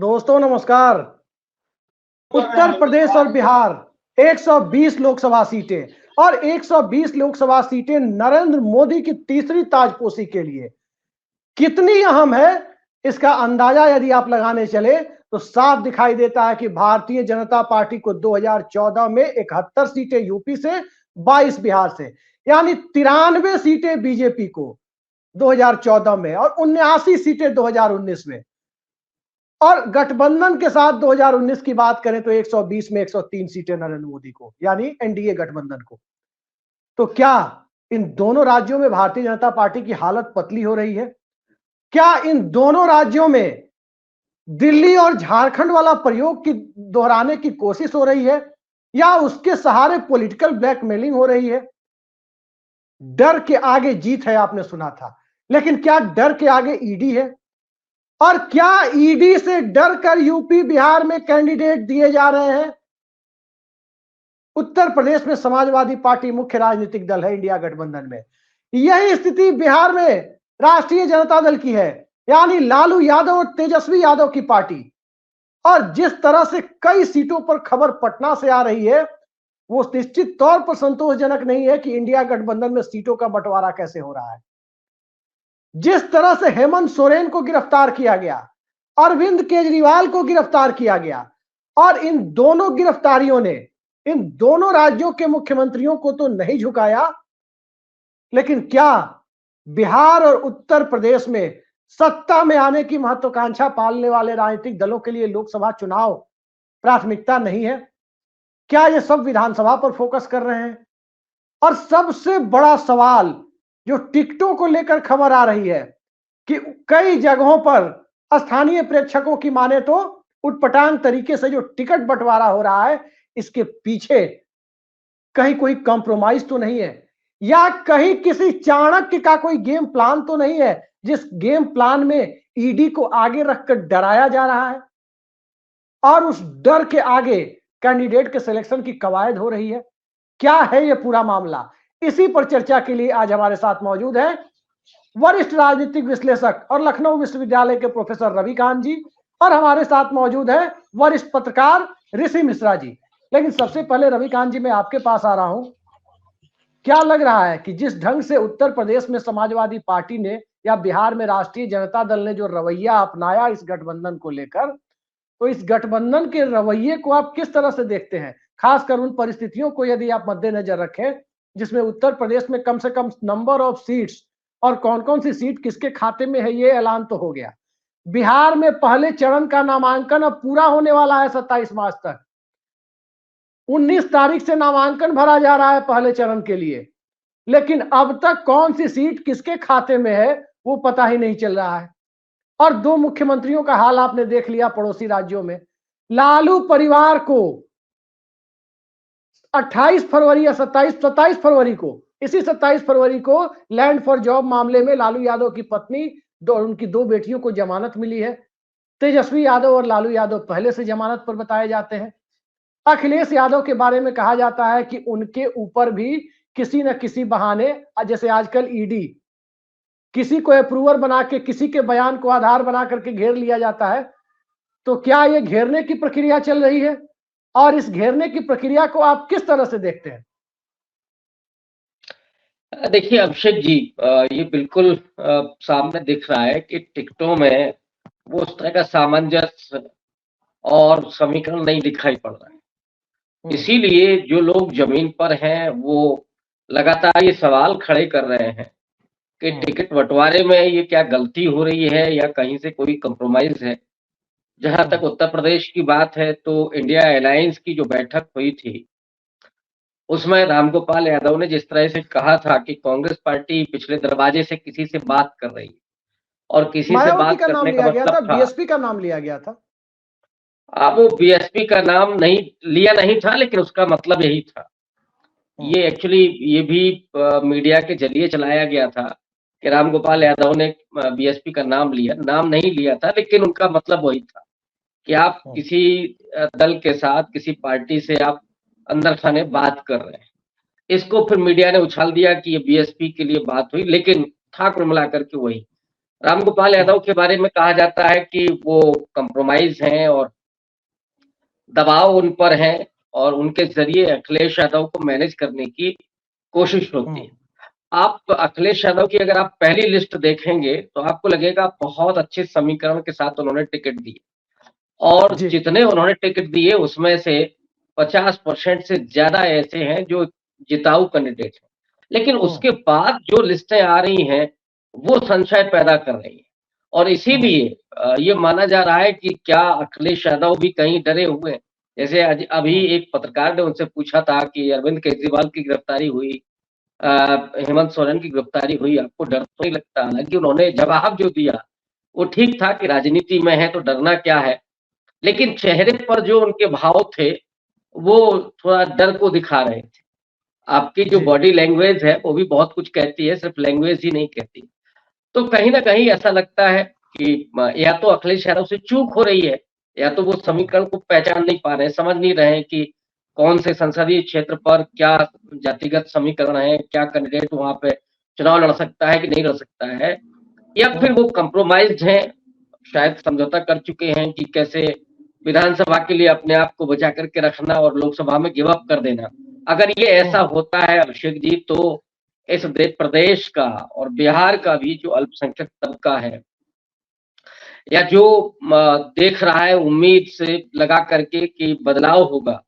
दोस्तों नमस्कार। उत्तर प्रदेश और बिहार 120 लोकसभा सीटें और 120 लोकसभा सीटें नरेंद्र मोदी की तीसरी ताजपोशी के लिए कितनी अहम है, इसका अंदाजा यदि आप लगाने चले तो साफ दिखाई देता है कि भारतीय जनता पार्टी को 2014 में 71 सीटें यूपी से, 22 बिहार से, यानी 93 सीटें बीजेपी को 2014 में और 79 सीटें 2019 में। और गठबंधन के साथ 2019 की बात करें तो 120 में 103 सीटें नरेंद्र मोदी को, यानी एनडीए गठबंधन को। तो क्या इन दोनों राज्यों में भारतीय जनता पार्टी की हालत पतली हो रही है? क्या इन दोनों राज्यों में दिल्ली और झारखंड वाला प्रयोग की दोहराने की कोशिश हो रही है या उसके सहारे पॉलिटिकल ब्लैकमेलिंग हो रही है? डर के आगे जीत है, आपने सुना था, लेकिन क्या डर के आगे ईडी है? और क्या ईडी से डर कर यूपी बिहार में कैंडिडेट दिए जा रहे हैं? उत्तर प्रदेश में समाजवादी पार्टी मुख्य राजनीतिक दल है इंडिया गठबंधन में। यही स्थिति बिहार में राष्ट्रीय जनता दल की है, यानी लालू यादव और तेजस्वी यादव की पार्टी। और जिस तरह से कई सीटों पर खबर पटना से आ रही है, वो निश्चित तौर पर संतोषजनक नहीं है कि इंडिया गठबंधन में सीटों का बंटवारा कैसे हो रहा है। जिस तरह से हेमंत सोरेन को गिरफ्तार किया गया, अरविंद केजरीवाल को गिरफ्तार किया गया, और इन दोनों गिरफ्तारियों ने इन दोनों राज्यों के मुख्यमंत्रियों को तो नहीं झुकाया, लेकिन क्या बिहार और उत्तर प्रदेश में सत्ता में आने की महत्वाकांक्षा पालने वाले राजनीतिक दलों के लिए लोकसभा चुनाव प्राथमिकता नहीं है? क्या ये सब विधानसभा पर फोकस कर रहे हैं? और सबसे बड़ा सवाल जो टिकटों को लेकर खबर आ रही है कि कई जगहों पर स्थानीय प्रेक्षकों की माने तो उटपटांग तरीके से जो टिकट बंटवारा हो रहा है, इसके पीछे कहीं कोई कॉम्प्रोमाइज तो नहीं है, या कहीं किसी चाणक्य का कोई गेम प्लान तो नहीं है, जिस गेम प्लान में ईडी को आगे रखकर डराया जा रहा है और उस डर के आगे कैंडिडेट के सिलेक्शन की कवायद हो रही है। क्या है यह पूरा मामला? इसी पर चर्चा के लिए आज हमारे साथ मौजूद है वरिष्ठ राजनीतिक विश्लेषक और लखनऊ विश्वविद्यालय के प्रोफेसर रविकांत जी, और हमारे साथ मौजूद है वरिष्ठ पत्रकार ऋषि मिश्रा जी। लेकिन सबसे पहले रविकांत जी, मैं आपके पास आ रहा हूं। क्या लग रहा है कि जिस ढंग से उत्तर प्रदेश में समाजवादी पार्टी ने या बिहार में राष्ट्रीय जनता दल ने जो रवैया अपनाया इस गठबंधन को लेकर, तो इस गठबंधन के रवैये को आप किस तरह से देखते हैं, खासकर उन परिस्थितियों को यदि आप मद्देनजर रखें जिसमें उत्तर प्रदेश में कम से कम नंबर ऑफ सीट्स और कौन कौन सी सीट किसके खाते में है ये ऐलान तो हो गया। बिहार में पहले चरण का नामांकन अब पूरा होने वाला है 27 मार्च तक। 19 तारीख से नामांकन भरा जा रहा है पहले चरण के लिए, लेकिन अब तक कौन सी सीट किसके खाते में है वो पता ही नहीं चल रहा है। और दो मुख्यमंत्रियों का हाल आपने देख लिया पड़ोसी राज्यों में। लालू परिवार को 28 फरवरी या 27 फरवरी को, इसी 27 फरवरी को लैंड फॉर जॉब मामले में लालू यादव की पत्नी उनकी दो बेटियों को जमानत मिली है। तेजस्वी यादव और लालू यादव पहले से जमानत पर बताए जाते हैं। अखिलेश यादव के बारे में कहा जाता है कि उनके ऊपर भी किसी न किसी बहाने, जैसे आजकल ईडी किसी को अप्रूवर बना के किसी के बयान को आधार बना करके घेर लिया जाता है। तो क्या ये घेरने की प्रक्रिया चल रही है, और इस घेरने की प्रक्रिया को आप किस तरह से देखते हैं? देखिए अभिषेक जी, ये बिल्कुल सामने दिख रहा है कि टिकटों में वो उस तरह का सामंजस्य और समीकरण नहीं दिखाई पड़ रहा है। इसीलिए जो लोग जमीन पर हैं वो लगातार ये सवाल खड़े कर रहे हैं कि टिकट बंटवारे में ये क्या गलती हो रही है या कहीं से कोई कंप्रोमाइज है। जहां तक उत्तर प्रदेश की बात है तो इंडिया अलायंस की जो बैठक हुई थी उसमें रामगोपाल यादव ने जिस तरह से कहा था कि कांग्रेस पार्टी पिछले दरवाजे से किसी से बात कर रही है और किसी से बात करने का मतलब था बीएसपी का नाम लिया गया था। अब वो बीएसपी का नाम नहीं था, लेकिन उसका मतलब यही था। ये एक्चुअली ये भी मीडिया के जरिए चलाया गया था कि रामगोपाल यादव ने बीएसपी का नाम नहीं लिया था, लेकिन उनका मतलब वही था कि आप किसी दल के साथ, किसी पार्टी से आप अंदर खाने बात कर रहे हैं। इसको फिर मीडिया ने उछाल दिया कि ये बीएसपी के लिए बात हुई, लेकिन था कुल मिलाकर के वही। रामगोपाल यादव के बारे में कहा जाता है कि वो कंप्रोमाइज हैं और दबाव उन पर है और उनके जरिए अखिलेश यादव को मैनेज करने की कोशिश होती है। आप अखिलेश यादव की अगर आप पहली लिस्ट देखेंगे तो आपको लगेगा बहुत अच्छे समीकरण के साथ उन्होंने टिकट दिए और जी। जितने उन्होंने टिकट दिए उसमें से 50% से ज्यादा ऐसे हैं जो जिताऊ कैंडिडेट हैं। लेकिन उसके बाद जो लिस्टें आ रही हैं वो संशय पैदा कर रही हैं और इसीलिए ये माना जा रहा है कि क्या अखिलेश यादव भी कहीं डरे हुए हैं। जैसे अभी एक पत्रकार ने उनसे पूछा था कि अरविंद केजरीवाल की गिरफ्तारी हुई, हेमंत सोरेन की गिरफ्तारी हुई, आपको डर तो नहीं लगता? हालांकि उन्होंने जवाब जो दिया वो ठीक था कि राजनीति में है तो डरना क्या है, लेकिन चेहरे पर जो उनके भाव थे वो थोड़ा डर को दिखा रहे थे। आपकी जो जी। बॉडी लैंग्वेज है वो भी बहुत कुछ कहती है, सिर्फ लैंग्वेज ही नहीं कहती। तो कहीं न कहीं ऐसा लगता है कि या तो अखिलेश यादव से चूक हो रही है या तो वो समीकरण को पहचान नहीं पा रहे हैं, समझ नहीं रहे हैं कि कौन से संसदीय क्षेत्र पर क्या जातिगत समीकरण है, क्या कैंडिडेट वहाँ पे चुनाव लड़ सकता है कि नहीं लड़ सकता है, या फिर वो कंप्रोमाइज़्ड हैं, शायद समझौता कर चुके हैं कि कैसे विधानसभा के लिए अपने आप को बचा करके रखना और लोकसभा में गिव अप कर देना। अगर ये ऐसा होता है अभिषेक जी तो इस प्रदेश का और बिहार का भी जो अल्पसंख्यक तबका है या जो देख रहा है उम्मीद से लगा करके कि बदलाव होगा,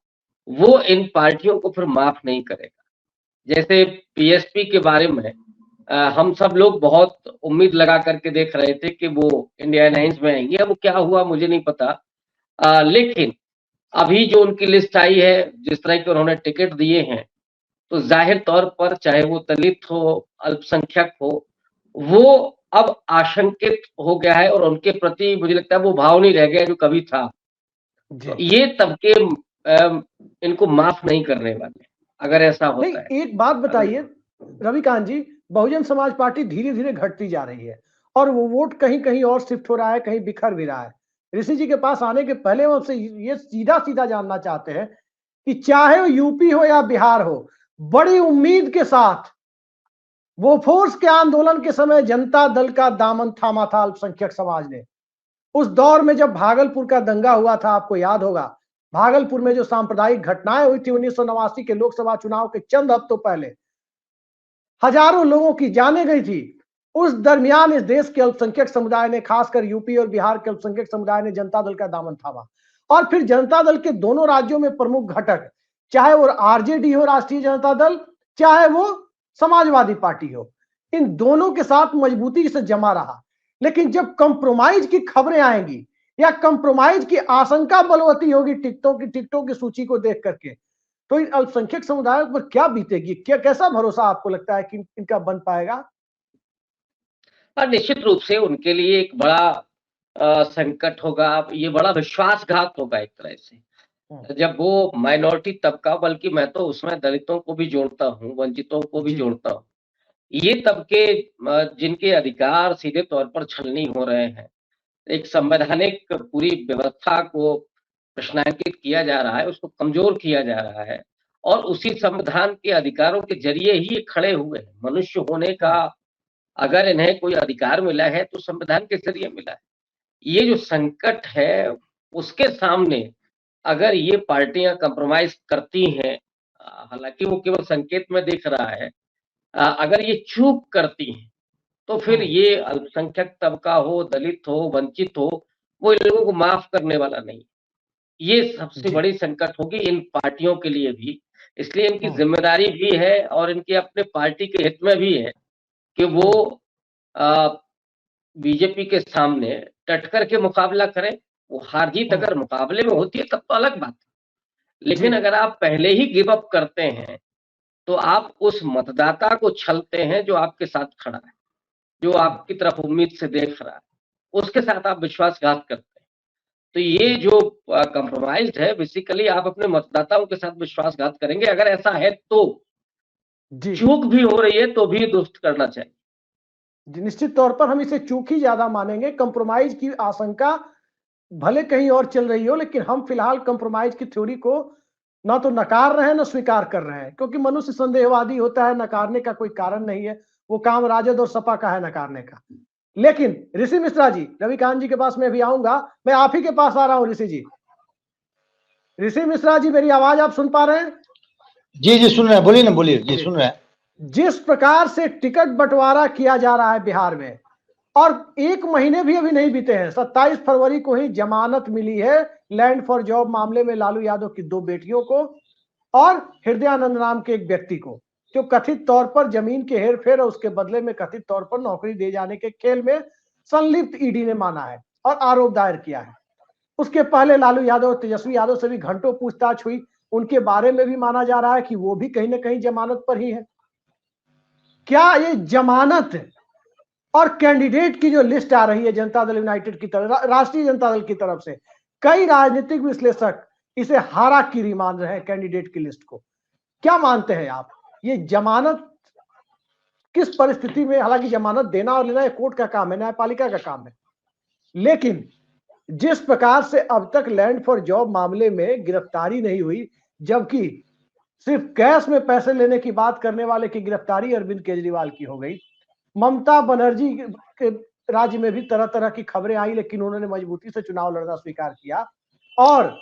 वो इन पार्टियों को फिर माफ नहीं करेगा। जैसे पीएसपी के बारे में हम सब लोग बहुत उम्मीद लगा करके देख रहे थे कि वो इंडिया अलायंस में आएंगे। अब वो क्या हुआ मुझे नहीं पता, लेकिन अभी जो उनकी लिस्ट आई है, जिस तरह के उन्होंने टिकट दिए हैं, तो ज़ाहिर तौर पर चाहे वो दलित हो, अल्पसंख्यक हो, वो अब आशंकित हो गया है और उनके प्रति मुझे लगता है वो भाव नहीं रह गया जो कभी था। जी। तो ये तबके इनको माफ नहीं करने वाले, अगर ऐसा नहीं, होता है। एक बात अगर बताइए रविकांत जी, बहुजन समाज पार्टी धीरे धीरे घटती जा रही है और वो वोट कहीं कहीं और शिफ्ट हो रहा है, कहीं बिखर भी रहा है। ऋषि जी के पास आने के पहले वो उनसे ये सीधा सीधा जानना चाहते हैं कि चाहे वो यूपी हो या बिहार हो, बड़ी उम्मीद के साथ वो फोर्स के आंदोलन के समय जनता दल का दामन थामा था अल्पसंख्यक समाज ने। उस दौर में जब भागलपुर का दंगा हुआ था, आपको याद होगा, भागलपुर में जो सांप्रदायिक घटनाएं हुई थी 1989 के लोकसभा चुनाव के चंद हफ्तों पहले, हजारों लोगों की जानें गई थी। उस दरमियान इस देश के अल्पसंख्यक समुदाय ने, खासकर यूपी और बिहार के अल्पसंख्यक समुदाय ने जनता दल का दामन थामा और फिर जनता दल के दोनों राज्यों में प्रमुख घटक, चाहे वो आरजेडी हो, राष्ट्रीय जनता दल, चाहे वो समाजवादी पार्टी हो, इन दोनों के साथ मजबूती से जमा रहा। लेकिन जब कंप्रोमाइज की खबरें आएंगी या कंप्रोमाइज की आशंका बलवती होगी टिकटों की सूची को देख करके, तो इन अल्पसंख्यक समुदायों पर क्या बीतेगी? क्या कैसा भरोसा आपको लगता है कि इनका बन पाएगा? निश्चित रूप से उनके लिए एक बड़ा संकट होगा, ये बड़ा विश्वासघात होगा एक तरह से। जब वो माइनॉरिटी तबका, बल्कि मैं तो उसमें दलितों को भी जोड़ता हूँ, वंचितों को भी जी। जोड़ता हूँ। ये तबके जिनके अधिकार सीधे तौर पर छलनी हो रहे हैं, एक संवैधानिक पूरी व्यवस्था को प्रश्नांकित किया जा रहा है, उसको कमज़ोर किया जा रहा है और उसी संविधान के अधिकारों के ज़रिए ही ये खड़े हुए हैं। मनुष्य होने का अगर इन्हें कोई अधिकार मिला है तो संविधान के ज़रिए मिला है। ये जो संकट है, उसके सामने अगर ये पार्टियाँ कंप्रोमाइज़ करती हैं, हालाँकि वो केवल संकेत में दिख रहा है, अगर ये चूक करती हैं, तो फिर ये अल्पसंख्यक तबका हो, दलित हो, वंचित हो, वो इन लोगों को माफ़ करने वाला नहीं। ये सबसे जी। बड़ी संकट होगी इन पार्टियों के लिए भी, इसलिए इनकी ज़िम्मेदारी भी है और इनके अपने पार्टी के हित में भी है कि वो अ, बीजेपी के सामने डट कर के मुकाबला करें। वो हार-जीत अगर मुकाबले में होती है तब तो अलग बात है। जी। लेकिन अगर आप पहले ही गिव अप करते हैं, तो आप उस मतदाता को छलते हैं जो आपके साथ खड़ा है, जो आपकी तरफ उम्मीद से देख रहा है, उसके साथ आप विश्वासघात करते हैं। तो ये जो कंप्रोमाइज़्ड है, बेसिकली आप अपने मतदाताओं के साथ विश्वासघात करेंगे। अगर ऐसा है तो जी। चूक भी हो रही है तो भी दुरुस्त करना चाहिए। जी, निश्चित तौर पर हम इसे चूक ही ज्यादा मानेंगे। कंप्रोमाइज की आशंका भले कहीं और चल रही हो, लेकिन हम फिलहाल कंप्रोमाइज की थ्योरी को ना तो नकार रहे हैं ना स्वीकार कर रहे हैं, क्योंकि मनुष्य संदेहवादी होता है, नकारने का कोई कारण नहीं है। वो काम राजद और सपा का है नकारने का। लेकिन ऋषि मिश्रा जी, रविकांत जी के पास मैं भी आऊंगा, मैं आप ही के पास आ रहा हूं ऋषि जी। ऋषि मिश्रा जी, मेरी आवाज आप सुन पा रहे हैं? जी जी सुन रहे हैं, बोलिए ना, बोलिए जी, सुन रहे हैं। जिस प्रकार से टिकट बंटवारा किया जा रहा है बिहार में, और 1 महीने भी अभी नहीं बीते हैं, 27 फरवरी को ही जमानत मिली है लैंड फॉर जॉब मामले में लालू यादव की 2 बेटियों को और हृदयानंद नाम के एक व्यक्ति को, जो कथित तौर पर जमीन के हेरफेर और उसके बदले में कथित तौर पर नौकरी दे जाने के खेल में संलिप्त ईडी ने माना है और आरोप दायर किया है। उसके पहले लालू यादव और तेजस्वी यादव से भी घंटों पूछताछ हुई, उनके बारे में भी माना जा रहा है कि वो भी कहीं ना कहीं जमानत पर ही है। क्या ये जमानत और कैंडिडेट की जो लिस्ट आ रही है जनता दल यूनाइटेड की तरफ, राष्ट्रीय जनता दल की तरफ से, कई राजनीतिक विश्लेषक इसे हाराकीरी मान रहे हैं कैंडिडेट की लिस्ट को। क्या मानते हैं आप, ये जमानत किस परिस्थिति में, हालांकि जमानत देना और लेना कोर्ट का काम है, न्यायपालिका का काम है, लेकिन जिस प्रकार से अब तक लैंड फॉर जॉब मामले में गिरफ्तारी नहीं हुई, जबकि सिर्फ कैश में पैसे लेने की बात करने वाले की गिरफ्तारी अरविंद केजरीवाल की हो गई, ममता बनर्जी के राज्य में भी तरह तरह की खबरें आई, लेकिन उन्होंने मजबूती से चुनाव लड़ना स्वीकार किया। और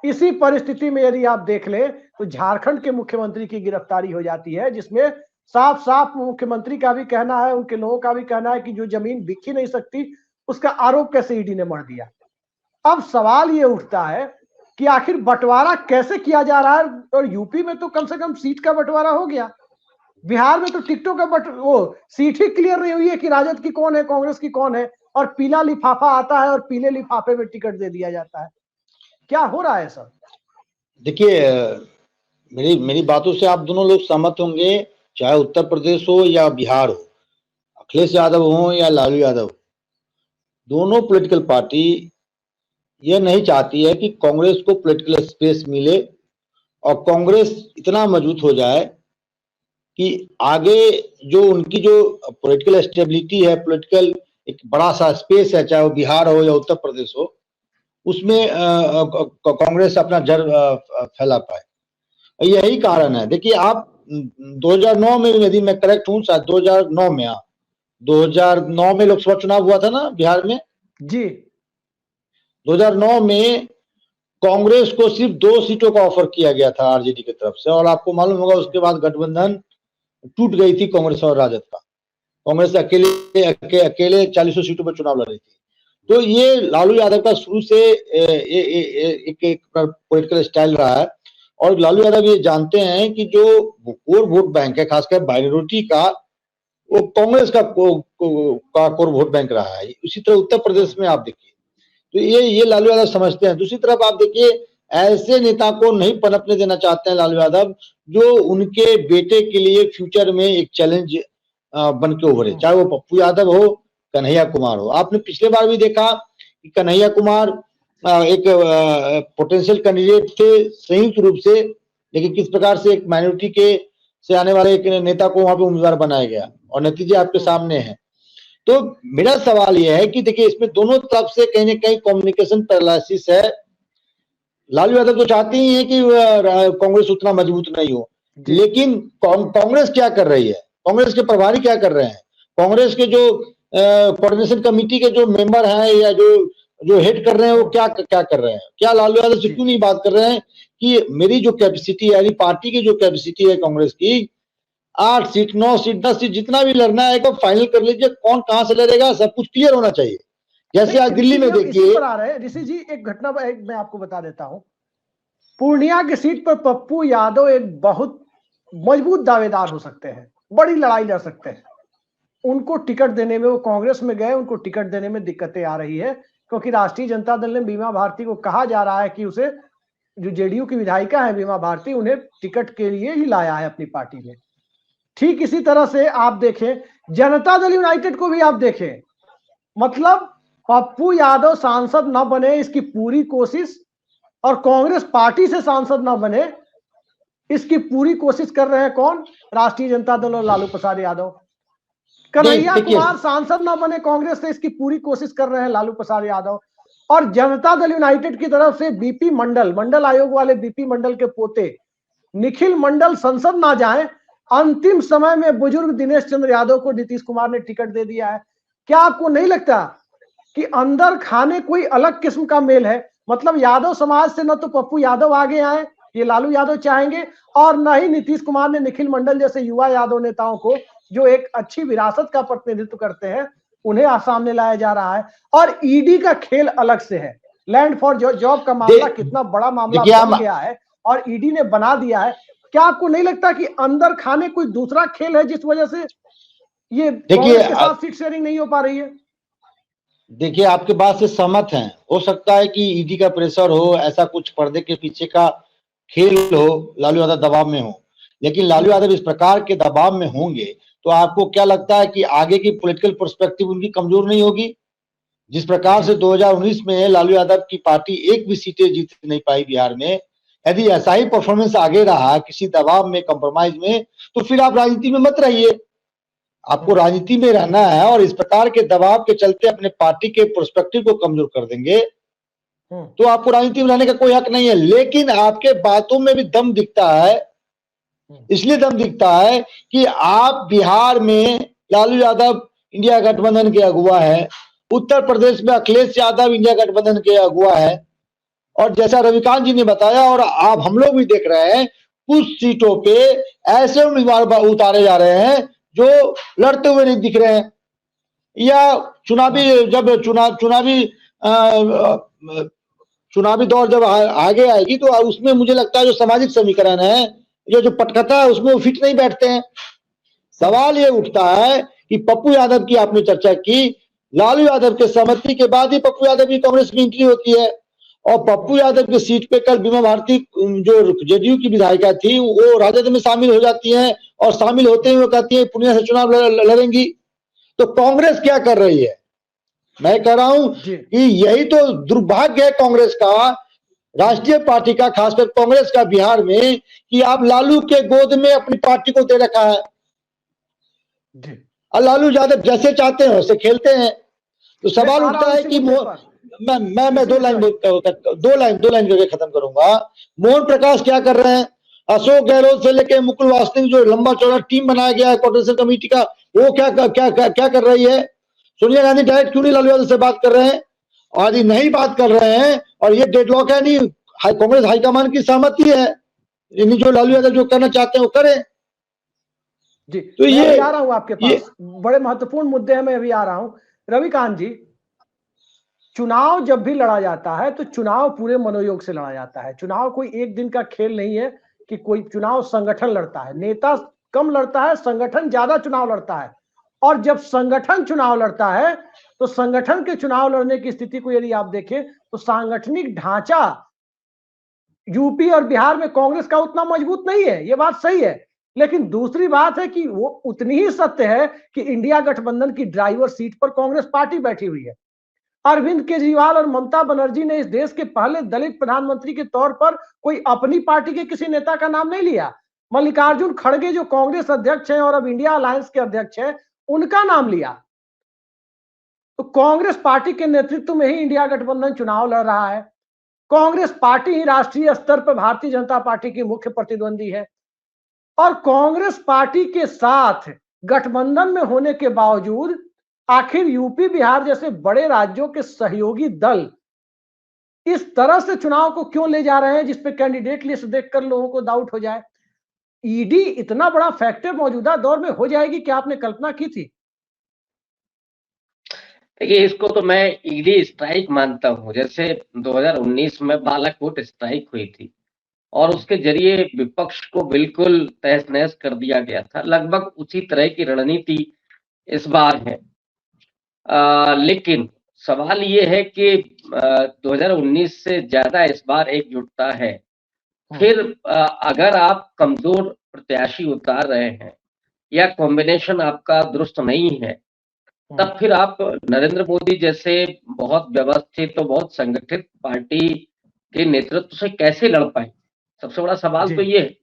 इसी परिस्थिति में यदि आप देख लें तो झारखंड के मुख्यमंत्री की गिरफ्तारी हो जाती है, जिसमें साफ साफ मुख्यमंत्री का भी कहना है, उनके लोगों का भी कहना है कि जो जमीन बिक ही नहीं सकती, उसका आरोप कैसे ईडी ने मढ़ दिया। अब सवाल ये उठता है कि आखिर बंटवारा कैसे किया जा रहा है, और यूपी में तो कम से कम सीट का बंटवारा हो गया, बिहार में तो टिकटों का वो सीट ही क्लियर नहीं हुई है कि राजद की कौन है, कांग्रेस की कौन है, और पीला लिफाफा आता है और पीले लिफाफे में टिकट दे दिया जाता है। क्या हो रहा है सर? देखिए, मेरी बातों से आप दोनों लोग सहमत होंगे, चाहे उत्तर प्रदेश हो या बिहार हो, अखिलेश यादव हो या लालू यादव, दोनों पॉलिटिकल पार्टी यह नहीं चाहती है कि कांग्रेस को पॉलिटिकल स्पेस मिले और कांग्रेस इतना मजबूत हो जाए कि आगे जो उनकी जो पॉलिटिकल स्टेबिलिटी है, पॉलिटिकल एक बड़ा सा स्पेस है, चाहे वो बिहार हो या उत्तर प्रदेश हो, उसमें कांग्रेस अपना जड़ फैला पाए। यही कारण है। देखिए, आप 2009 में, यदि मैं करेक्ट हूं, शायद 2009 में 2009 में लोकसभा चुनाव हुआ था ना बिहार में जी। 2009 में कांग्रेस को सिर्फ 2 सीटों का ऑफर किया गया था आरजेडी की तरफ से, और आपको मालूम होगा उसके बाद गठबंधन टूट गई थी कांग्रेस और राजद का। कांग्रेस अकेले 40 सीटों पर चुनाव लड़ रही थी। तो ये लालू यादव का शुरू से एक पॉलिटिकल स्टाइल रहा है, और लालू यादव ये जानते हैं कि जो कोर वोट बैंक है, खासकर माइनॉरिटी का, वो कांग्रेस का कोर वोट बैंक रहा है। उसी तरह उत्तर प्रदेश में आप देखिए, तो ये लालू यादव समझते हैं। दूसरी तरफ आप देखिए, ऐसे नेता को नहीं पनपने देना चाहते हैं लालू यादव, जो उनके बेटे के लिए फ्यूचर में एक चैलेंज बन के उभरे, चाहे वो पप्पू यादव हो, कन्हैया कुमार हो। आपने पिछले बार भी देखा कि कन्हैया कुमार एक पोटेंशियल कैंडिडेट थे संयुक्त रूप से, लेकिन किस प्रकार से एक माइनॉरिटी के से आने वाले एक नेता को वहां पे उम्मीदवार बनाया गया, और नतीजे आपके सामने हैं। तो मेरा सवाल यह है कि देखिए, इसमें दोनों तरफ से कहीं ना कहीं कम्युनिकेशन पैरालिसिस है। लालू यादव तो चाहते ही हैं कि कांग्रेस उतना मजबूत नहीं हो, लेकिन कांग्रेस क्या कर रही है, कांग्रेस के प्रभारी क्या कर रहे हैं, कांग्रेस के जो कोऑर्डिनेशन कमेटी के जो मेंबर हैं या जो हेड कर रहे हैं, वो क्या कर रहे हैं? क्या लालू यादव से क्यों नहीं बात कर रहे हैं कि मेरी जो कैपेसिटी है, यानी पार्टी की जो कैपेसिटी है कांग्रेस की, 8 सीट, 9 सीट, 10 सीट, जितना भी लड़ना है को फाइनल कर लीजिए, कौन कहां से लड़ेगा, सब कुछ क्लियर होना चाहिए। जैसे आज दिल्ली में देखिए, ऋषि जी एक घटना मैं आपको बता देता हूं। पूर्णिया की सीट पर पप्पू यादव एक बहुत मजबूत दावेदार हो सकते हैं, बड़ी लड़ाई लड़ सकते हैं। उनको टिकट देने में, वो कांग्रेस में गए, उनको टिकट देने में दिक्कतें आ रही है, क्योंकि राष्ट्रीय जनता दल ने बीमा भारती को कहा जा रहा है कि उसे, जो जेडीयू की विधायिका है बीमा भारती, उन्हें टिकट के लिए ही लाया है अपनी पार्टी में। ठीक इसी तरह से आप देखें जनता दल यूनाइटेड को भी आप देखें, मतलब पप्पू यादव सांसद न बने इसकी पूरी कोशिश, और कांग्रेस पार्टी से सांसद न बने इसकी पूरी कोशिश कर रहे हैं कौन? राष्ट्रीय जनता दल और लालू प्रसाद यादव। कन्हैया कुमार सांसद न बने कांग्रेस से, इसकी पूरी कोशिश कर रहे हैं लालू प्रसाद यादव। और जनता दल यूनाइटेड की तरफ से बीपी मंडल, मंडल आयोग वाले बीपी मंडल के पोते निखिल मंडल संसद ना जाए, अंतिम समय में बुजुर्ग दिनेश चंद्र यादव को नीतीश कुमार ने टिकट दे दिया है। क्या आपको नहीं लगता कि अंदर खाने कोई अलग किस्म का मेल है? मतलब यादव समाज से न तो पप्पू यादव आगे आए, ये लालू यादव चाहेंगे, और न ही नीतीश कुमार ने निखिल मंडल जैसे युवा यादव नेताओं को, जो एक अच्छी विरासत का प्रतिनिधित्व करते हैं, उन्हें सामने लाया जा रहा है। और ईडी का खेल अलग से है। लैंड फॉर जॉब का मामला कितना बड़ा मामला बन गया है और ईडी ने बना दिया है। क्या आपको नहीं लगता कि अंदर खाने कोई दूसरा खेल है जिस वजह से ये कांग्रेस के साथ सीट शेयरिंग नहीं हो पा रही है? देखिए, आपके बात से सहमत हैं। हो सकता है कि ईडी का प्रेशर हो, ऐसा कुछ पर्दे के पीछे का खेल हो, लालू यादव दबाव में हो। लेकिन लालू यादव इस प्रकार के दबाव में होंगे तो आपको क्या लगता है कि आगे की पॉलिटिकल पर्सपेक्टिव उनकी कमजोर नहीं होगी? जिस प्रकार से 2019 में लालू यादव की पार्टी एक भी सीटें जीत नहीं पाई बिहार में, यदि ऐसा ही परफॉर्मेंस आगे रहा किसी दबाव में, कंप्रोमाइज में, तो फिर आप राजनीति में मत रहिए। आपको राजनीति में रहना है और इस प्रकार के दबाव के चलते अपने पार्टी के पर्सपेक्टिव को कमजोर कर देंगे तो आपको राजनीति में रहने का कोई हक नहीं है। लेकिन आपके बातों में भी दम दिखता है, इसलिए दम दिखता है कि आप बिहार में लालू यादव इंडिया गठबंधन के अगुवा है, उत्तर प्रदेश में अखिलेश यादव इंडिया गठबंधन के अगुवा है, और जैसा रविकांत जी ने बताया और आप हम लोग भी देख रहे हैं, कुछ सीटों पे ऐसे उम्मीदवार उतारे जा रहे हैं जो लड़ते हुए नहीं दिख रहे हैं, या जब चुनावी दौर जब आगे आएगी तो उसमें मुझे लगता है जो सामाजिक समीकरण है, जो पटकथा है, उसमें वो फिट नहीं बैठते हैं। सवाल ये उठता है कि पप्पू यादव की आपने चर्चा की, लालू यादव के सहमति के बाद ही पप्पू यादव की कांग्रेस में एंट्री होती है, और पप्पू यादव की सीट पे कल बीमा भारती जो जेडीयू की विधायिका थी वो राजद में शामिल हो जाती हैं, और शामिल होते हुए कहती है पूर्णिया से चुनाव लड़ेंगी। तो कांग्रेस क्या कर रही है? मैं कह रहा हूं कि यही तो दुर्भाग्य है कांग्रेस का, राष्ट्रीय पार्टी का, खासकर कांग्रेस का बिहार में, कि आप लालू के गोद में अपनी पार्टी को दे रखा है और लालू यादव जैसे चाहते हैं वैसे खेलते हैं। तो सवाल उठता है कि मैं दो लाइन करके खत्म करूंगा। मोहन प्रकाश क्या कर रहे हैं? अशोक गहलोत से लेकर मुकुल वासनिक जो लंबा चौड़ा टीम बनाया गया है कोऑर्डिनेशन कमेटी का, वो क्या कर रही है? सोनिया गांधी डायरेक्ट क्यों नहीं लालू यादव से बात कर रहे हैं? और यदि नहीं बात कर रहे हैं और ये डेडलॉक है, नहीं कांग्रेस हाईकमान की सहमति है, जो लालू यादव जो करना चाहते हैं वो करें। जी, तो ये आ रहा हूं आपके पास, बड़े महत्वपूर्ण मुद्दे हैं, मैं अभी आ रहा हूं। रविकांत जी, चुनाव जब भी लड़ा जाता है तो चुनाव पूरे मनोयोग से लड़ा जाता है। चुनाव कोई एक दिन का खेल नहीं है कि कोई चुनाव संगठन लड़ता है, नेता कम लड़ता है, संगठन ज्यादा चुनाव लड़ता है। और जब संगठन चुनाव लड़ता है तो संगठन के चुनाव लड़ने की स्थिति को यदि आप देखें तो सांगठनिक ढांचा यूपी और बिहार में कांग्रेस का उतना मजबूत नहीं है, ये बात सही है। लेकिन दूसरी बात है कि वो उतनी ही सत्य है कि इंडिया गठबंधन की ड्राइवर सीट पर कांग्रेस पार्टी बैठी हुई है। अरविंद केजरीवाल और ममता बनर्जी ने इस देश के पहले दलित प्रधानमंत्री के तौर पर कोई अपनी पार्टी के किसी नेता का नाम नहीं लिया। मल्लिकार्जुन खड़गे जो कांग्रेस अध्यक्ष हैं और अब इंडिया अलायंस के अध्यक्ष हैं, उनका नाम लिया। तो कांग्रेस पार्टी के नेतृत्व में ही इंडिया गठबंधन चुनाव लड़ रहा है। कांग्रेस पार्टी ही राष्ट्रीय स्तर पर भारतीय जनता पार्टी की मुख्य प्रतिद्वंदी है, और कांग्रेस पार्टी के साथ गठबंधन में होने के बावजूद आखिर यूपी बिहार जैसे बड़े राज्यों के सहयोगी दल इस तरह से चुनाव को क्यों ले जा रहे हैं जिसपे कैंडिडेट लिस्ट देखकर लोगों को डाउट हो जाए? ईडी इतना बड़ा फैक्टर मौजूदा दौर में हो जाएगी, क्या आपने कल्पना की थी? देखिए, इसको तो मैं ईडी स्ट्राइक मानता हूं। जैसे 2019 में बालाकोट स्ट्राइक हुई थी और उसके जरिए विपक्ष को बिल्कुल तहस नहस कर दिया गया था, लगभग उसी तरह की रणनीति इस बार है। लेकिन सवाल ये है कि 2019 से ज्यादा इस बार एकजुटता है। फिर अगर आप कमजोर प्रत्याशी उतार रहे हैं या कॉम्बिनेशन आपका दुरुस्त नहीं है, तब फिर आप नरेंद्र मोदी जैसे बहुत व्यवस्थित और बहुत संगठित पार्टी के नेतृत्व से कैसे लड़ पाए? सबसे बड़ा सवाल तो ये है।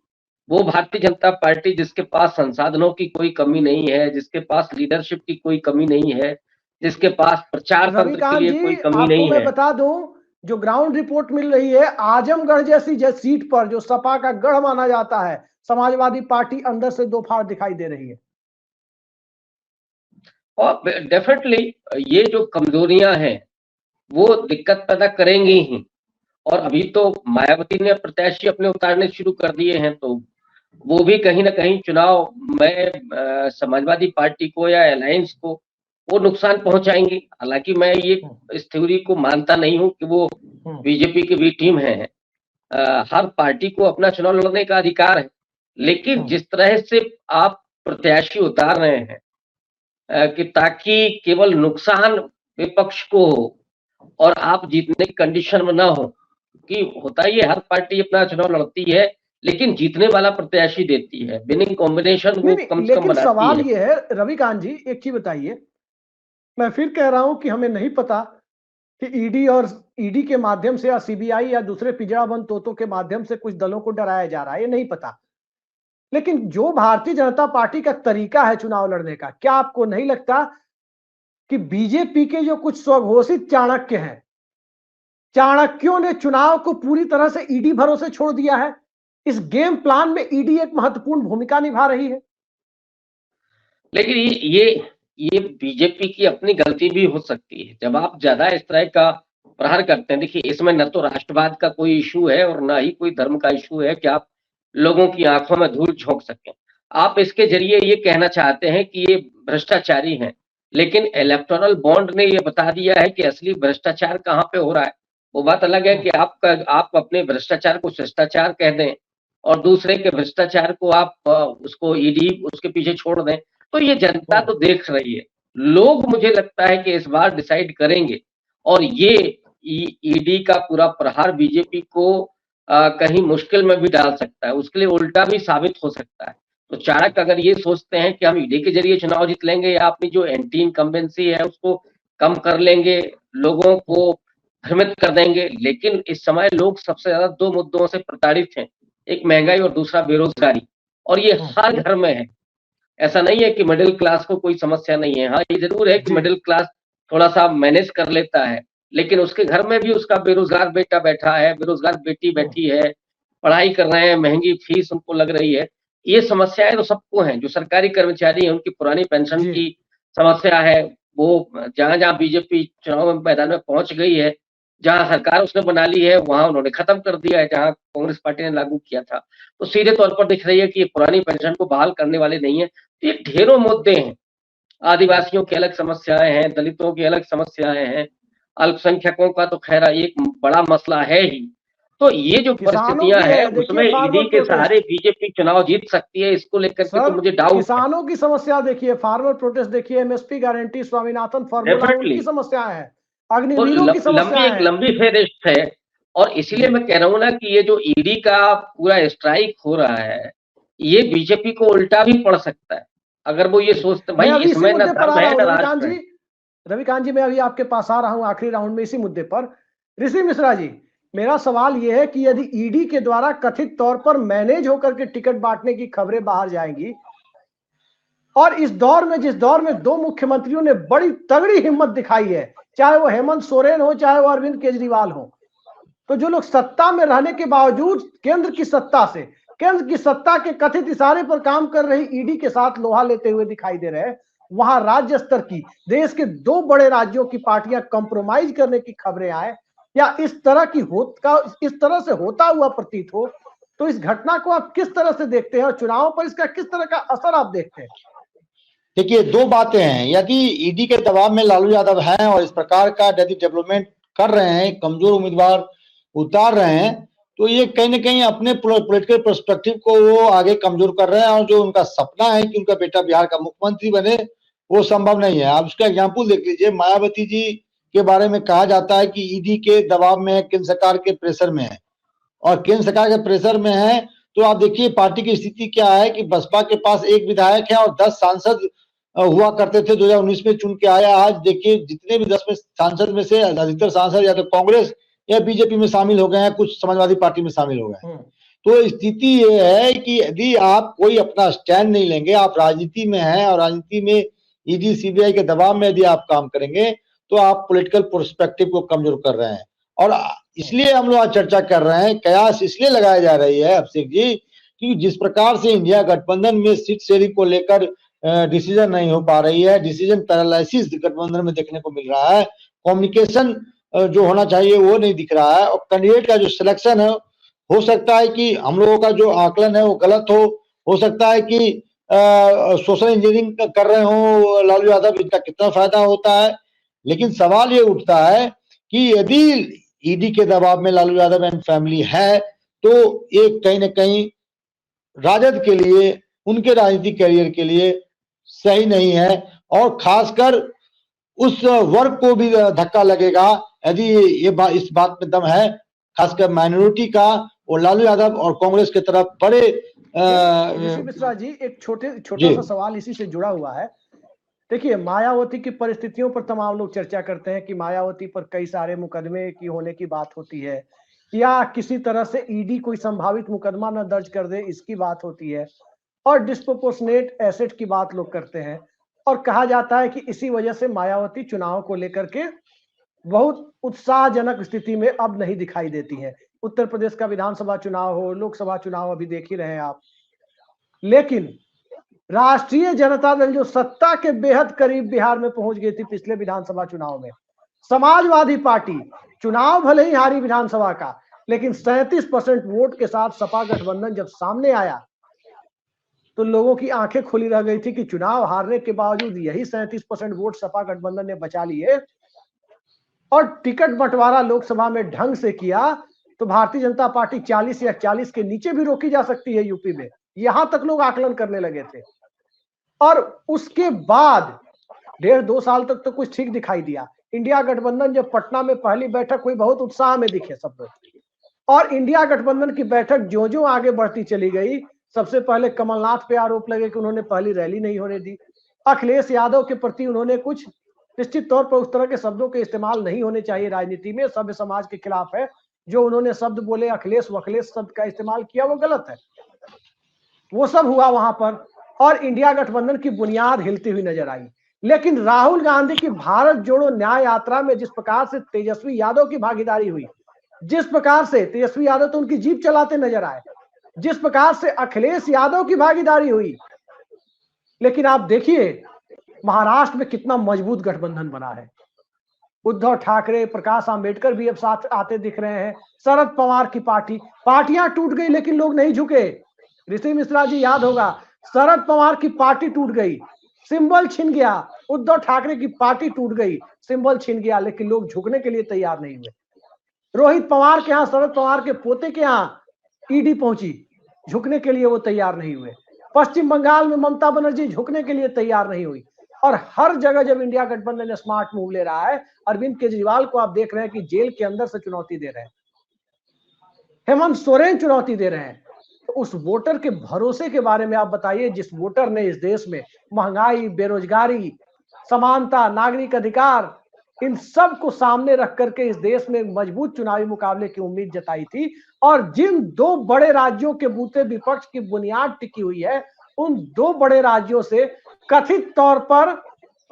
वो भारतीय जनता पार्टी जिसके पास संसाधनों की कोई कमी नहीं है, जिसके पास लीडरशिप की कोई कमी नहीं है, जिसके पास प्रचार तंत्र के लिए कोई कमी नहीं है। मैं बता दूं, जो ग्राउंड रिपोर्ट मिल रही है, आजमगढ़ जैसी सीट पर जो सपा का गढ़ माना जाता है, समाजवादी पार्टी अंदर से दो फाड़ दिखाई दे रही है। और डेफिनेटली ये जो कमजोरियां हैं वो दिक्कत पैदा करेंगी ही। और अभी तो मायावती ने प्रत्याशी अपने उतारने शुरू कर दिए हैं, तो वो भी कहीं ना कहीं चुनाव में समाजवादी पार्टी को या अलायंस को वो नुकसान पहुंचाएंगी। हालांकि मैं ये इस थ्योरी को मानता नहीं हूं कि वो बीजेपी की भी टीम है। हर पार्टी को अपना चुनाव लड़ने का अधिकार है, लेकिन जिस तरह से आप प्रत्याशी उतार रहे हैं कि ताकि केवल नुकसान विपक्ष को हो और आप जीतने की कंडीशन में ना हो, कि होता ही है हर पार्टी अपना चुनाव लड़ती है लेकिन जीतने वाला प्रत्याशी देती है, विनिंग कॉम्बिनेशन वो कम से कम लेकिन बनाती सवाल है। ये है रविकांत जी, एक चीज बताइए, मैं फिर कह रहा हूं कि हमें नहीं पता कि ईडी के माध्यम से या सीबीआई या दूसरे पिंजराबंद तोतों के माध्यम से कुछ दलों को डराया जा रहा है, ये नहीं पता। लेकिन जो भारतीय जनता पार्टी का तरीका है चुनाव लड़ने का, क्या आपको नहीं लगता कि बीजेपी के जो कुछ स्वघोषित चाणक्य हैं, चाणक्यों ने चुनाव को पूरी तरह से ईडी भरोसे छोड़ दिया है? इस गेम प्लान में ईडी एक महत्वपूर्ण भूमिका निभा रही है। लेकिन ये बीजेपी की अपनी गलती भी हो सकती है जब आप ज्यादा इस तरह का प्रहार करते हैं। देखिए, इसमें न तो राष्ट्रवाद का कोई इशू है और ना ही कोई धर्म का इशू है कि आप लोगों की आंखों में धूल झोंक सकें। आप इसके जरिए ये कहना चाहते हैं कि ये भ्रष्टाचारी हैं, लेकिन इलेक्टोरल बॉन्ड ने ये बता दिया है कि असली भ्रष्टाचार कहाँ पे हो रहा है। वो बात अलग है कि आप अपने भ्रष्टाचार को शिष्टाचार कह दें और दूसरे के भ्रष्टाचार को आप उसको ईडी उसके पीछे छोड़ दें, तो ये जनता तो देख रही है। लोग, मुझे लगता है कि इस बार डिसाइड करेंगे और ये ईडी का पूरा प्रहार बीजेपी को कहीं मुश्किल में भी डाल सकता है, उसके लिए उल्टा भी साबित हो सकता है। तो चाणक्य अगर ये सोचते हैं कि हम ईडी के जरिए चुनाव जीत लेंगे या अपनी जो एंटी इनकम्बेंसी है उसको कम कर लेंगे, लोगों को भ्रमित कर देंगे, लेकिन इस समय लोग सबसे ज्यादा दो मुद्दों से प्रताड़ित हैं, एक महंगाई और दूसरा बेरोजगारी, और ये हर घर में है। ऐसा नहीं है कि मिडिल क्लास को कोई समस्या नहीं है। हाँ, ये जरूर है कि मिडिल क्लास थोड़ा सा मैनेज कर लेता है, लेकिन उसके घर में भी उसका बेरोजगार बेटा बैठा है, बेरोजगार बेटी बैठी है, पढ़ाई कर रहे हैं, महंगी फीस उनको लग रही है। ये समस्याएं तो सबको हैं। जो सरकारी कर्मचारी हैं उनकी पुरानी पेंशन की समस्या है, वो जहां जहां बीजेपी चुनाव में मैदान में पहुंच गई है, जहां सरकार उसने बना ली है वहां उन्होंने खत्म कर दिया है, जहां कांग्रेस पार्टी ने लागू किया था। तो सीधे तौर पर दिख रही है कि ये पुरानी पेंशन को बहाल करने वाले नहीं है। ये ढेरों मुद्दे हैं, आदिवासियों की अलग समस्याएं हैं, दलितों की अलग समस्याएं हैं, अल्पसंख्यकों का तो खैर एक बड़ा मसला है ही। तो ये जो परिस्थितियां हैं उसमें ईडी के सहारे बीजेपी चुनाव जीत सकती है, इसको लेकर के तो मुझे डाउट है। किसानों की समस्या देखिए, फार्मर प्रोटेस्ट देखिए, एमएसपी गारंटी, स्वामीनाथन फॉर्मूला, उनकी समस्या है, अग्निवीरों की समस्या है, लंबी फेरिस्त है। और इसीलिए मैं कह रहा हूं ना कि ये जो ईडी का पूरा स्ट्राइक हो रहा है, ये बीजेपी को उल्टा भी पड़ सकता है अगर वो ये सोचते भाई इसमें ना धर्म है ना राष्ट्र है। रविकांत जी, मैं अभी आपके पास आ रहा हूं आखिरी राउंड में इसी मुद्दे पर। ऋषि मिश्रा जी, मेरा सवाल यह है कि यदि ईडी के द्वारा कथित तौर पर मैनेज होकर के टिकट बांटने की खबरें बाहर जाएंगी और इस दौर में, जिस दौर में दो मुख्यमंत्रियों ने बड़ी तगड़ी हिम्मत दिखाई है, चाहे वो हेमंत सोरेन हो चाहे वो अरविंद केजरीवाल हो, तो जो लोग सत्ता में रहने के बावजूद केंद्र की सत्ता के कथित इशारे पर काम कर रही ईडी के साथ लोहा लेते हुए दिखाई दे रहे हैं, वहां राज्य स्तर की देश के दो बड़े राज्यों की पार्टियां कंप्रोमाइज करने की खबरें आए या इस तरह से होता हुआ प्रतीत हो, तो इस घटना को आप किस तरह से देखते हैं और चुनाव पर इसका किस तरह का असर आप देखते हैं? देखिए, दो बातें हैं। यदि ईडी के दबाव में लालू यादव हैं और इस प्रकार का यदि डेवलपमेंट कर रहे हैं, कमजोर उम्मीदवार उतार रहे हैं, तो ये कहीं ना कहीं अपने पॉलिटिकल पर्सपेक्टिव को वो आगे कमजोर कर रहे हैं और जो उनका सपना है कि उनका बेटा बिहार का मुख्यमंत्री बने, वो संभव नहीं है। आप उसका एग्जाम्पल देख लीजिए, मायावती जी के बारे में कहा जाता है कि ईडी के दबाव में है, केंद्र सरकार के प्रेशर में है, और केंद्र सरकार के प्रेशर में है तो आप देखिए पार्टी की स्थिति क्या है कि बसपा के पास एक विधायक है और 10 सांसद हुआ करते थे, 2019 में चुन के आया। आज देखिए जितने भी 10 में सांसद में से अधिकतर सांसद या तो कांग्रेस या बीजेपी में शामिल हो गए हैं, कुछ समाजवादी पार्टी में शामिल हो गए हैं। तो स्थिति ये है कि यदि आप कोई अपना स्टैंड नहीं लेंगे, आप राजनीति में हैं और राजनीति में ईडी सीबीआई के दबाव में यदि आप काम करेंगे तो आप पॉलिटिकल पर्सपेक्टिव को कमजोर कर रहे हैं। और इसलिए हम लोग आज चर्चा कर रहे हैं, कयास इसलिए लगाई जा रही है अभिषेक जी कि जिस प्रकार से इंडिया गठबंधन में सीट शेयरिंग को लेकर डिसीजन नहीं हो पा रही है, डिसीजन पैरालिसिस गठबंधन में देखने को मिल रहा है, कम्युनिकेशन जो होना चाहिए वो नहीं दिख रहा है, और कैंडिडेट का जो सिलेक्शन है हो सकता है कि हम लोगों का जो आकलन है वो गलत हो सकता है कि सोशल इंजीनियरिंग कर रहे हो लालू यादव, इनका कितना फायदा होता है। लेकिन सवाल ये उठता है कि यदि ईडी के दबाव में लालू यादव एंड फैमिली है तो ये कहीं ना कहीं राजद के लिए, उनके राजनीतिक करियर के लिए सही नहीं है, और खासकर उस वर्ग को भी धक्का लगेगा यदि ये इस बात में दम है, खासकर माइनॉरिटी का, और लालू यादव और कांग्रेस की तरफ बड़े ऋषि मिश्रा जी, एक छोटा सा सवाल इसी से जुड़ा हुआ है। देखिए, मायावती की परिस्थितियों पर तमाम लोग चर्चा करते हैं कि मायावती पर कई सारे मुकदमे की होने की बात होती है, या किसी तरह से ईडी कोई संभावित मुकदमा न दर्ज कर दे इसकी बात होती है, और डिस्प्रोपोर्शनेट एसेट की बात लोग करते हैं, और कहा जाता है कि इसी वजह से मायावती चुनाव को लेकर के बहुत उत्साहजनक स्थिति में अब नहीं दिखाई देती है। उत्तर प्रदेश का विधानसभा चुनाव हो, लोकसभा चुनाव अभी देख ही रहे हैं आप, लेकिन राष्ट्रीय जनता दल जो सत्ता के बेहद करीब बिहार में पहुंच गई थी पिछले विधानसभा चुनाव में, समाजवादी पार्टी चुनाव भले ही हारी विधानसभा का, लेकिन 37% वोट के साथ सपा गठबंधन जब सामने आया तो लोगों की आंखें खुली रह गई थी कि चुनाव हारने के बावजूद यही 37% वोट सपा गठबंधन ने बचा लिए और टिकट बंटवारा लोकसभा में ढंग से किया तो भारतीय जनता पार्टी 40 या 40 के नीचे भी रोकी जा सकती है यूपी में। यहां तक लोग आकलन करने लगे थे, और उसके बाद 1.5-2 साल तक तो कुछ ठीक दिखाई दिया। इंडिया गठबंधन जब पटना में पहली बैठक हुई, बहुत उत्साह में दिखे सब लोग, और इंडिया गठबंधन की बैठक जो जो आगे बढ़ती चली गई, सबसे पहले कमलनाथ पे आरोप लगे कि उन्होंने पहली रैली नहीं होने दी। अखिलेश यादव के प्रति उन्होंने कुछ निश्चित तौर पर उस तरह के शब्दों के इस्तेमाल नहीं होने चाहिए राजनीति में, सभ्य समाज के खिलाफ है। जो उन्होंने शब्द बोले, अखिलेश वखिलेश शब्द का इस्तेमाल किया, वो गलत है। वो सब हुआ वहां पर, और इंडिया गठबंधन की बुनियाद हिलती हुई नजर आई। लेकिन राहुल गांधी की भारत जोड़ो न्याय यात्रा में जिस प्रकार से तेजस्वी यादव की भागीदारी हुई, जिस प्रकार से तेजस्वी यादव तो उनकी जीप चलाते नजर आए, जिस प्रकार से अखिलेश यादव की भागीदारी हुई, लेकिन आप देखिए महाराष्ट्र में कितना मजबूत गठबंधन बना है। उद्धव ठाकरे, प्रकाश आंबेडकर भी अब साथ आते दिख रहे हैं, शरद पवार की पार्टियां टूट गई लेकिन लोग नहीं झुके। ऋषि मिश्रा जी याद होगा, शरद पवार की पार्टी टूट गई, सिंबल छिन गया, उद्धव ठाकरे की पार्टी टूट गई, सिंबल छिन गया, लेकिन लोग झुकने के लिए तैयार नहीं हुए। रोहित पवार के यहाँ, शरद पवार के पोते के यहाँ ईडी पहुंची, झुकने के लिए वो तैयार नहीं हुए। पश्चिम बंगाल में ममता बनर्जी झुकने के लिए तैयार नहीं हुई, और हर जगह जब इंडिया गठबंधन स्मार्ट मूव ले रहा है, अरविंद केजरीवाल को आप देख रहे हैं कि जेल के अंदर से चुनौती दे रहे हैं, हेमंत सोरेन चुनौती दे रहे हैं। तो उस वोटर के भरोसे के बारे में आप बताइए, जिस वोटर ने इस देश में महंगाई, बेरोजगारी, समानता, नागरिक अधिकार, इन सब को सामने रख करके इस देश में मजबूत चुनावी मुकाबले की उम्मीद जताई थी, और जिन 2 बड़े राज्यों के बूते विपक्ष की बुनियाद टिकी हुई है, उन 2 बड़े राज्यों से कथित तौर पर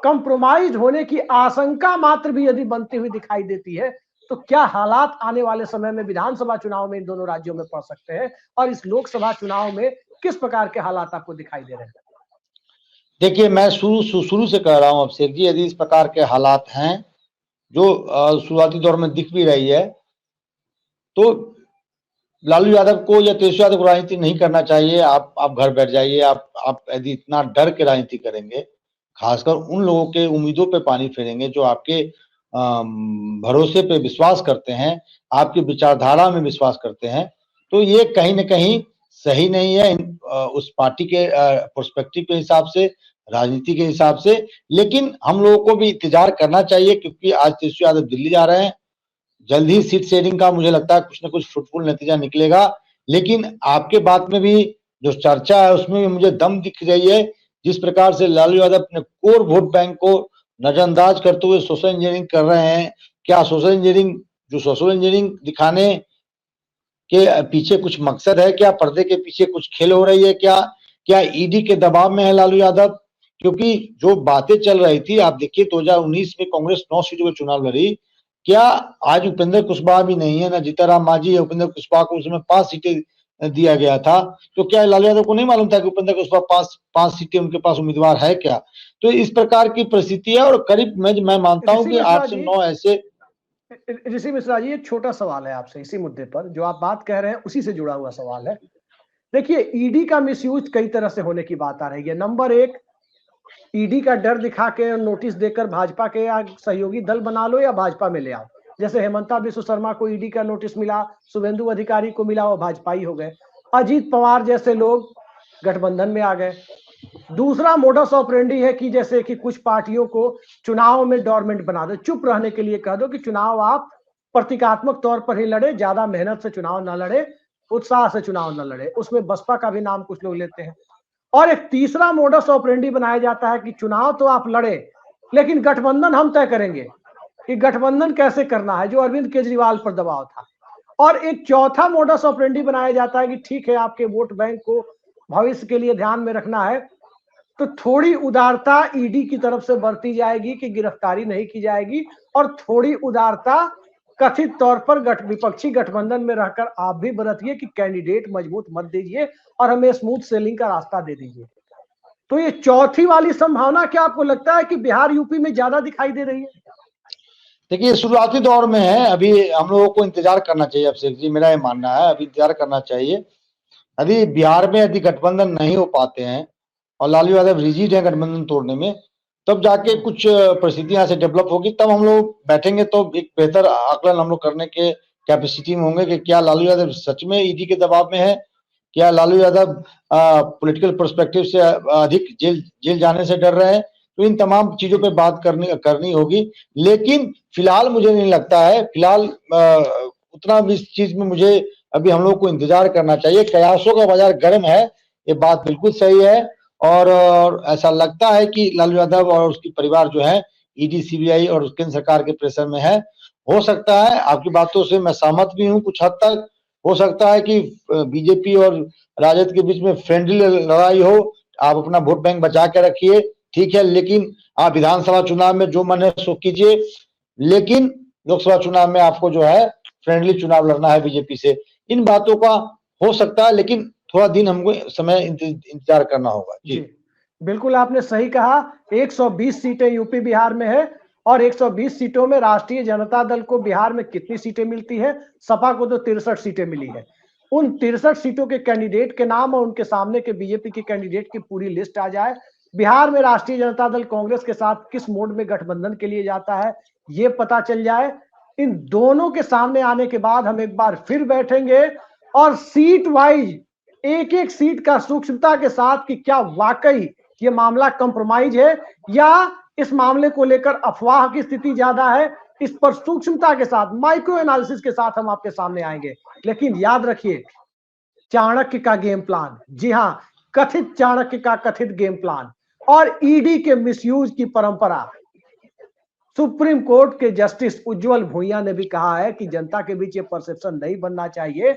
कंप्रोमाइज होने की आशंका मात्र भी यदि बनती हुई दिखाई देती है, तो क्या हालात आने वाले समय में विधानसभा चुनाव में इन दोनों राज्यों में पड़ सकते हैं, और इस लोकसभा चुनाव में किस प्रकार के हालात आपको दिखाई दे रहे हैं? देखिए, मैं शुरू से कह रहा हूं अभिषेक जी, यदि इस प्रकार के हालात हैं जो शुरुआती दौर में दिख भी रही है, तो लालू यादव को या तेजस्वी यादव को राजनीति नहीं करना चाहिए। आप घर बैठ जाइए। आप यदि इतना डर के राजनीति करेंगे, खासकर उन लोगों के उम्मीदों पे पानी फेरेंगे जो आपके भरोसे पे विश्वास करते हैं, आपकी विचारधारा में विश्वास करते हैं, तो ये कहीं ना कहीं सही नहीं है उस पार्टी के पर्सपेक्टिव के हिसाब से, राजनीति के हिसाब से। लेकिन हम लोगों को भी इंतजार करना चाहिए, क्योंकि आज तेजस्वी यादव दिल्ली जा रहे हैं, जल्द ही सीट शेयरिंग का मुझे लगता है कुछ ना कुछ फ्रूटफुल नतीजा निकलेगा। लेकिन आपके बात में भी जो चर्चा है उसमें भी मुझे दम दिख रही है। जिस प्रकार से लालू यादव अपने कोर वोट बैंक को नजरअंदाज करते हुए सोशल इंजीनियरिंग कर रहे हैं, क्या सोशल इंजीनियरिंग दिखाने के पीछे कुछ मकसद है? क्या पर्दे के पीछे कुछ खेल हो रही है? क्या ईडी के दबाव में है लालू यादव? क्योंकि जो बातें चल रही थी, आप देखिए 2019 में कांग्रेस 9 सीटों पर चुनाव लड़ी, क्या आज उपेंद्र कुशवाहा भी नहीं है, ना जीताराम मांझी है, उपेंद्र कुशवाहा को उसमें 5 सीटें दिया गया था, तो क्या लालू यादव को नहीं मालूम था कि उपेंद्र कुशवाहा पांच सीटें उनके पास उम्मीदवार है क्या? तो इस प्रकार की परिस्थिति है और करीब मैं मानता हूं कि 8 से 9 ऐसे। ऋषि मिश्रा जी, एक छोटा सवाल है आपसे इसी मुद्दे पर, जो आप बात कह रहे हैं उसी से जुड़ा हुआ सवाल है। देखिए, ईडी का मिसयूज कई तरह से होने की बात आ रही है। नंबर एक, ईडी का डर दिखा के नोटिस देकर भाजपा के या सहयोगी दल बना लो या भाजपा में ले आओ। जैसे हेमंता बिस्व शर्मा को ईडी का नोटिस मिला, शुभेंदु अधिकारी को मिला, वो भाजपाई हो गए। अजीत पवार जैसे लोग गठबंधन में आ गए। दूसरा मोडस ऑपरेंडी है कि जैसे कि कुछ पार्टियों को चुनाव में डोरमेंट बना दो, चुप रहने के लिए कह दो कि चुनाव आप प्रतीकात्मक तौर पर ही लड़े, ज्यादा मेहनत से चुनाव न लड़े, उत्साह से चुनाव न लड़े। उसमें बसपा का भी नाम कुछ लोग लेते हैं। और एक तीसरा मोडस ऑपरेंडी बनाया जाता है कि चुनाव तो आप लड़े, लेकिन गठबंधन हम तय करेंगे कि गठबंधन कैसे करना है, जो अरविंद केजरीवाल पर दबाव था। और एक चौथा मोडस ऑपरेंडी बनाया जाता है कि ठीक है, आपके वोट बैंक को भविष्य के लिए ध्यान में रखना है, तो थोड़ी उदारता ईडी की तरफ से बरती जाएगी कि गिरफ्तारी नहीं की जाएगी, और थोड़ी उदारता कथित तौर पर विपक्षी गठबंधन में रहकर आप भी बरतिए कि कैंडिडेट मजबूत मत दीजिए और हमें स्मूथ सेलिंग का रास्ता दे दीजिए। तो ये चौथी वाली संभावना क्या आपको लगता है कि बिहार यूपी में ज्यादा दिखाई दे रही है? देखिए, शुरुआती दौर में है, अभी हम लोगों को इंतजार करना चाहिए। अभिषेक जी, मेरा ये मानना है, अभी इंतजार करना चाहिए। यदि बिहार में यदि गठबंधन नहीं हो पाते हैं और लालू यादव रिजिड है गठबंधन तोड़ने में, तब जाके कुछ परिस्थितियां से डेवलप होगी, तब हम लोग बैठेंगे तो एक बेहतर आकलन हम लोग करने के कैपेसिटी में होंगे कि क्या लालू यादव सच में ईडी के दबाव में है, क्या लालू यादव पॉलिटिकल पर्सपेक्टिव से अधिक जेल जाने से डर रहे हैं। तो इन तमाम चीजों पे बात करनी होगी। लेकिन फिलहाल मुझे नहीं लगता है, फिलहाल उतना भी इस चीज में मुझे अभी हम लोग को इंतजार करना चाहिए। कयासों का बाजार गर्म है, ये बात बिल्कुल सही है। और ऐसा लगता है कि लालू यादव और उसकी परिवार जो है ईडी, सीबीआई और केंद्र सरकार के प्रेशर में है। हो सकता है, आपकी बातों से मैं सहमत भी हूं कुछ हद तक, हो सकता है कि बीजेपी और राजद के बीच में फ्रेंडली लड़ाई हो, आप अपना वोट बैंक बचा के रखिए, ठीक है, लेकिन आप विधानसभा चुनाव में जो मन है सो कीजिए, लेकिन लोकसभा चुनाव में आपको जो है फ्रेंडली चुनाव लड़ना है बीजेपी से। इन बातों का हो सकता है, लेकिन थोड़ा दिन हमको समय इंतजार करना होगा। जी बिल्कुल, आपने सही कहा। 120 सीटें यूपी बिहार में है और 120 सीटों में राष्ट्रीय जनता दल को बिहार में कितनी सीटें मिलती है? सपा को तो 63 सीटें मिली है। उन 63 सीटों के कैंडिडेट के नाम और उनके सामने के बीजेपी के कैंडिडेट की पूरी लिस्ट आ जाए, बिहार में राष्ट्रीय जनता दल कांग्रेस के साथ किस मोड में गठबंधन के लिए जाता है, ये पता चल जाए। इन दोनों के सामने आने के बाद हम एक बार फिर बैठेंगे और सीट वाइज एक एक सीट का सूक्ष्मता के साथ कि क्या वाकई ये मामला कंप्रोमाइज है या इस मामले को लेकर अफवाह की स्थिति ज्यादा है, इस पर सूक्ष्मता के साथ, माइक्रो एनालिसिस के साथ हम आपके सामने आएंगे। लेकिन याद रखिए, चाणक्य का गेम प्लान, जी हां, कथित चाणक्य का कथित गेम प्लान और ईडी के मिसयूज की परंपरा। सुप्रीम कोर्ट के जस्टिस उज्जवल भुइयां ने भी कहा है कि जनता के बीच ये परसेप्शन नहीं बनना चाहिए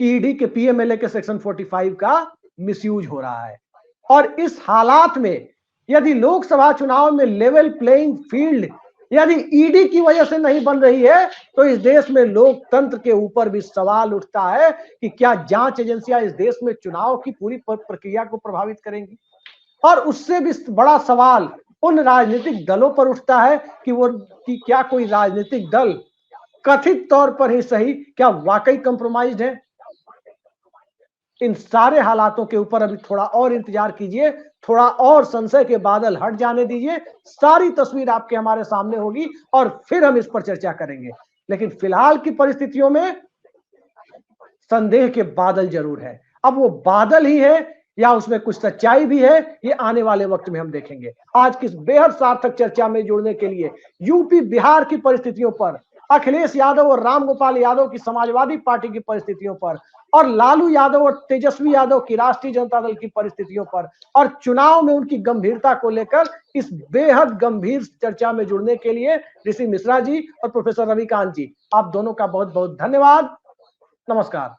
कि ईडी के पीएमएलए के सेक्शन 45 का मिसयूज हो रहा है। और इस हालात में यदि लोकसभा चुनाव में लेवल प्लेइंग फील्ड यदि ईडी की वजह से नहीं बन रही है, तो इस देश में लोकतंत्र के ऊपर भी सवाल उठता है कि क्या जांच एजेंसियां इस देश में चुनाव की पूरी प्रक्रिया को प्रभावित करेंगी। और उससे भी बड़ा सवाल उन राजनीतिक दलों पर उठता है कि क्या कोई राजनीतिक दल कथित तौर पर ही सही, क्या वाकई कंप्रोमाइज्ड है। इन सारे हालातों के ऊपर अभी थोड़ा और इंतजार कीजिए, थोड़ा और संशय के बादल हट जाने दीजिए, सारी तस्वीर आपके हमारे सामने होगी और फिर हम इस पर चर्चा करेंगे। लेकिन फिलहाल की परिस्थितियों में संदेह के बादल जरूर है। अब वो बादल ही है या उसमें कुछ सच्चाई भी है, ये आने वाले वक्त में हम देखेंगे। आज की बेहद सार्थक चर्चा में जुड़ने के लिए यूपी बिहार की परिस्थितियों पर, अखिलेश यादव और रामगोपाल यादव की समाजवादी पार्टी की परिस्थितियों पर, और लालू यादव और तेजस्वी यादव की राष्ट्रीय जनता दल की परिस्थितियों पर, और चुनाव में उनकी गंभीरता को लेकर इस बेहद गंभीर चर्चा में जुड़ने के लिए ऋषि मिश्रा जी और प्रोफेसर रविकांत जी, आप दोनों का बहुत बहुत धन्यवाद। नमस्कार।